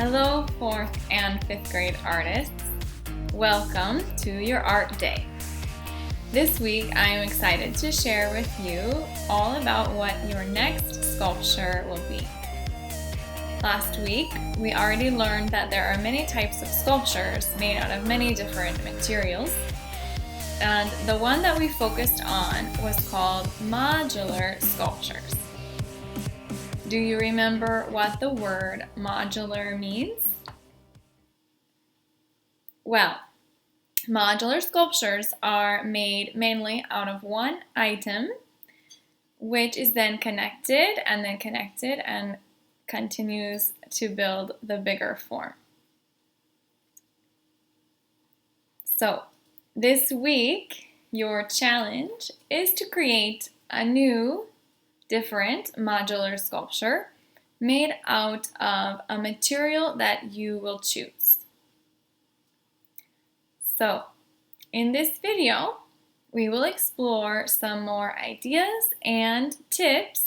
Hello, 4th and 5th grade artists. Welcome to your art day. This week, I am excited to share with you all about what your next sculpture will be. Last week, we already learned that there are many types of sculptures made out of many different materials. And the one that we focused on was called modular sculptures. Do you remember what the word modular means? Well, modular sculptures are made mainly out of one item, which is then connected and continues to build the bigger form. So, this week, your challenge is to create a new, different modular sculpture made out of a material that you will choose. So, in this video, we will explore some more ideas and tips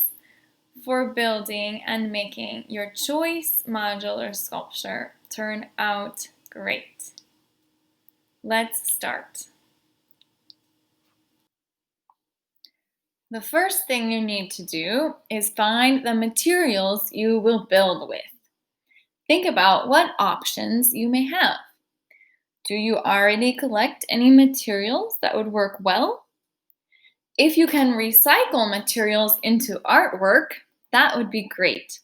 for building and making your choice modular sculpture turn out great. Let's start. The first thing you need to do is find the materials you will build with. Think about what options you may have. Do you already collect any materials that would work well? If you can recycle materials into artwork, that would be great.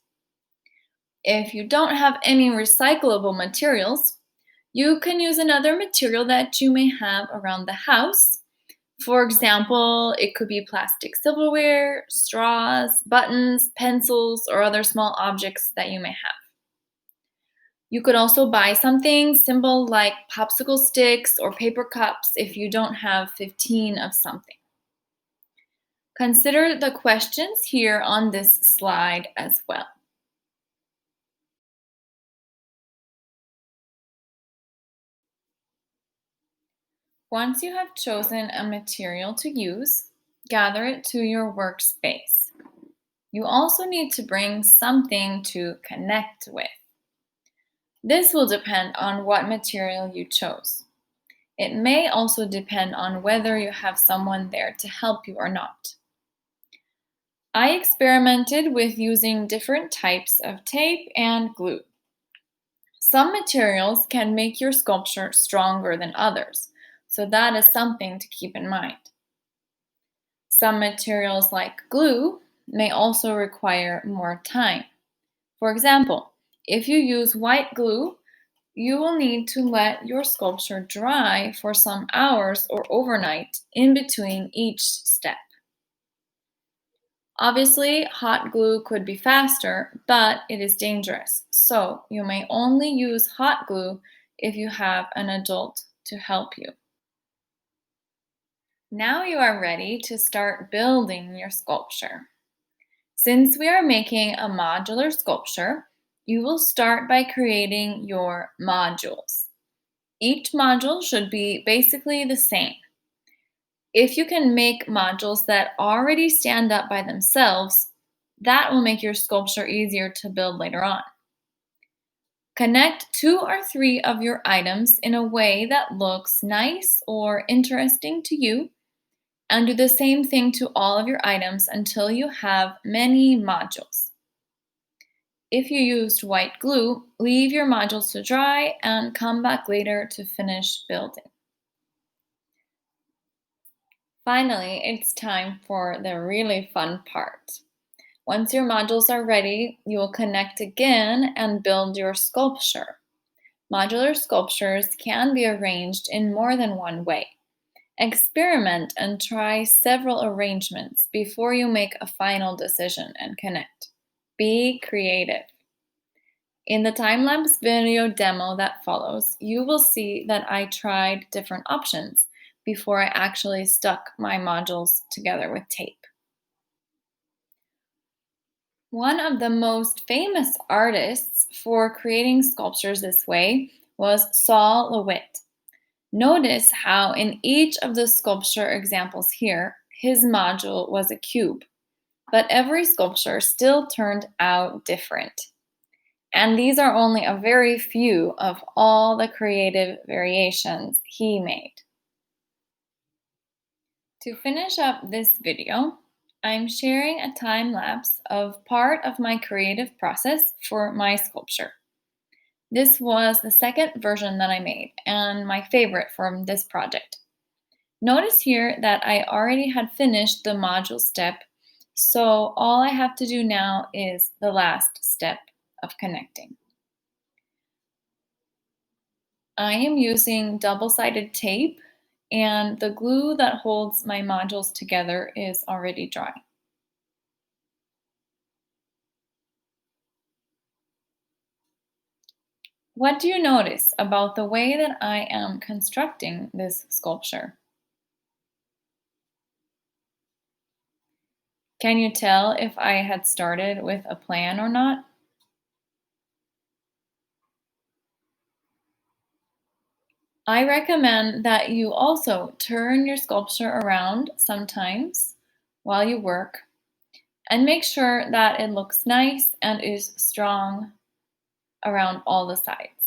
If you don't have any recyclable materials, you can use another material that you may have around the house. For example, it could be plastic silverware, straws, buttons, pencils, or other small objects that you may have. You could also buy something simple like popsicle sticks or paper cups if you don't have 15 of something. Consider the questions here on this slide as well. Once you have chosen a material to use, gather it to your workspace. You also need to bring something to connect with. This will depend on what material you chose. It may also depend on whether you have someone there to help you or not. I experimented with using different types of tape and glue. Some materials can make your sculpture stronger than others, so that is something to keep in mind. Some materials like glue may also require more time. For example, if you use white glue, you will need to let your sculpture dry for some hours or overnight in between each step. Obviously, hot glue could be faster, but it is dangerous. So you may only use hot glue if you have an adult to help you. Now you are ready to start building your sculpture. Since we are making a modular sculpture, you will start by creating your modules. Each module should be basically the same. If you can make modules that already stand up by themselves, that will make your sculpture easier to build later on. Connect 2 or 3 of your items in a way that looks nice or interesting to you, and do the same thing to all of your items until you have many modules. If you used white glue, leave your modules to dry and come back later to finish building. Finally, it's time for the really fun part. Once your modules are ready, you will connect again and build your sculpture. Modular sculptures can be arranged in more than one way. Experiment and try several arrangements before you make a final decision and connect. Be creative. In the Timelapse video demo that follows, you will see that I tried different options before I actually stuck my modules together with tape. One of the most famous artists for creating sculptures this way was Saul LeWitt. Notice how in each of the sculpture examples here, his module was a cube, but every sculpture still turned out different. And these are only a very few of all the creative variations he made. To finish up this video, I'm sharing a time lapse of part of my creative process for my sculpture. This was the second version that I made and my favorite from this project. Notice here that I already had finished the module step, so all I have to do now is the last step of connecting. I am using double-sided tape, and the glue that holds my modules together is already dry. What do you notice about the way that I am constructing this sculpture? Can you tell if I had started with a plan or not? I recommend that you also turn your sculpture around sometimes while you work and make sure that it looks nice and is strong around all the sides.